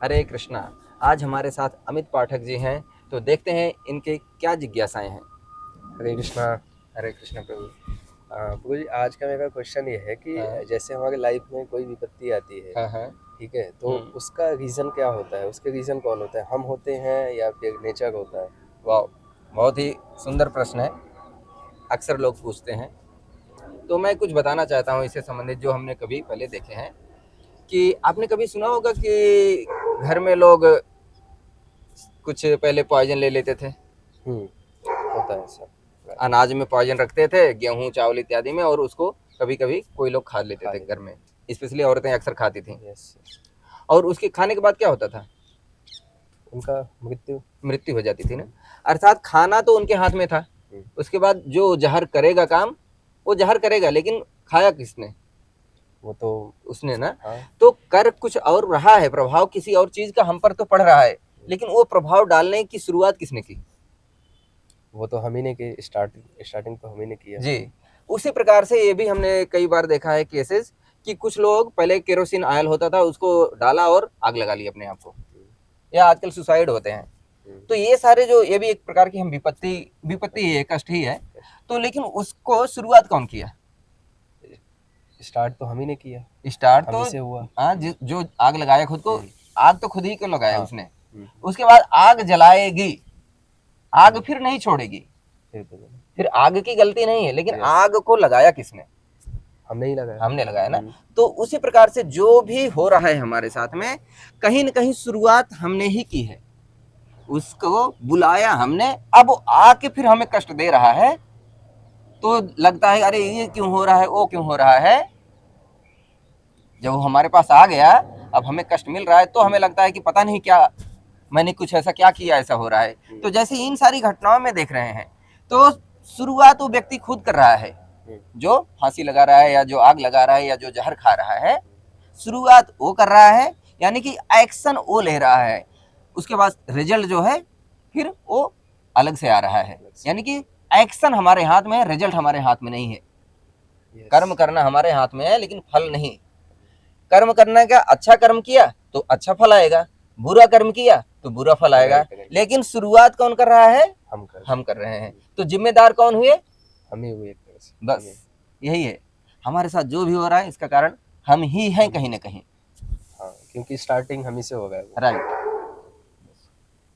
हरे कृष्णा। आज हमारे साथ अमित पाठक जी हैं, तो देखते हैं इनके क्या जिज्ञासाएं हैं। हरे कृष्णा। हरे कृष्ण प्रभु। प्रभु जी, आज का मेरा क्वेश्चन ये है कि हाँ जैसे हमारे लाइफ में कोई विपत्ति आती है, हाँ हाँ। ठीक है, तो उसका रीज़न क्या होता है? उसके रीज़न कौन होता है? हम होते हैं या फिर नेचर होता है? वाह, बहुत ही सुंदर प्रश्न है, अक्सर लोग पूछते हैं। तो मैं कुछ बताना चाहता हूँ इससे संबंधित, जो हमने कभी पहले देखे हैं। कि आपने कभी सुना होगा कि घर में लोग कुछ पहले पॉइजन ले लेते थे, होता है ऐसा। राइट। अनाज में पॉइजन रखते थे, गेहूं चावल इत्यादि में, और उसको कभी कभी कोई लोग खा लेते खा थे लेते घर में। स्पेशली औरतें अक्सर खाती थी। यस। और उसके खाने के बाद क्या होता था? उनका मृत्यु। मृत्यु हो जाती थी ना। अर्थात खाना तो उनके हाथ में था, उसके बाद जो जहर करेगा काम, वो जहर करेगा, लेकिन खाया किसने? वो तो उसने ना। हाँ। तो कर कुछ और रहा है, प्रभाव किसी और चीज का हम पर तो पड़ रहा है, लेकिन वो प्रभाव डालने की शुरुआत किसने की? वो तो हम ही ने की स्टार्टिंग तो हम ही ने किया। जी। उसी प्रकार से ये भी हमने कई बार देखा है केसेस, कि कुछ लोग पहले केरोसिन ऑयल होता था, उसको डाला और आग लगा ली अपने आप को, या आजकल सुसाइड होते हैं। तो ये सारे जो, ये भी एक प्रकार की हम विपत्ति विपत्ति ही है, कष्ट ही है। तो लेकिन उसको शुरुआत कौन किया? स्टार्ट तो हम ही ने किया। स्टार्ट हम तो ही से हुआ। हाँ, जो आग लगाया खुद को, आग तो खुद ही को लगाया हाँ। उसने। उसके बाद आग जलाएगी, आग फिर नहीं छोड़ेगी। फिर आग की गलती नहीं है, लेकिन आग को लगाया किसने? हमने ही लगाया। हमने लगाया ना। तो उसी प्रकार से जो भी हो रहा है हमारे साथ में, कहीं न कहीं शुरुआत हमने ही की है। उसको बुलाया हमने, अब आके फिर हमें कष्ट दे रहा है। तो लगता है अरे ये क्यों हो रहा है, वो क्यों हो रहा है। जब वो हमारे पास आ गया, अब हमें कष्ट मिल रहा है, तो हमें लगता है कि पता नहीं क्या मैंने कुछ ऐसा क्या किया, ऐसा हो रहा है। तो जैसे इन सारी घटनाओं में देख रहे हैं, तो शुरुआत वो व्यक्ति खुद कर रहा है, जो फांसी लगा रहा है, या जो आग लगा रहा है, या जो जहर खा रहा है। शुरुआत वो कर रहा है, यानी कि एक्शन वो ले रहा है। उसके बाद रिजल्ट जो है फिर वो अलग से आ रहा है। यानी कि एक्शन हमारे हाथ में है, रिजल्ट हमारे हाथ में नहीं है। कर्म करना हमारे हाथ में है, लेकिन फल नहीं। कर्म करने का, अच्छा कर्म किया तो अच्छा फल आएगा, बुरा कर्म किया तो बुरा फल आएगा। लेकिन शुरुआत कौन कर रहा है? हम कर रहे हैं। तो जिम्मेदार कौन हुए? हम ही हुए एक तरह से। बस यही है, हमारे साथ जो भी हो रहा है इसका कारण हम ही हैं कहीं ना कहीं। हाँ, क्योंकि स्टार्टिंग हम ही से हो गया। Right.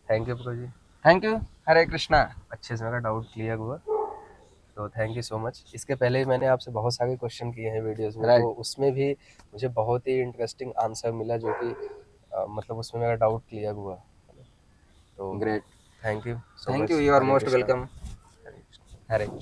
Thank you Prabhu ji. Thank you. Hare Krishna. अच्छे से मेरा डाउट क्लियर हुआ, तो थैंक यू सो मच। इसके पहले मैंने आपसे बहुत सारे क्वेश्चन किए हैं वीडियोस में, तो उसमें भी मुझे बहुत ही इंटरेस्टिंग आंसर मिला, जो कि मतलब उसमें मेरा डाउट क्लियर हुआ। तो great. Thank you so thank much. You, you are Hare most Krishna. Welcome. Hare Krishna. Hare Krishna.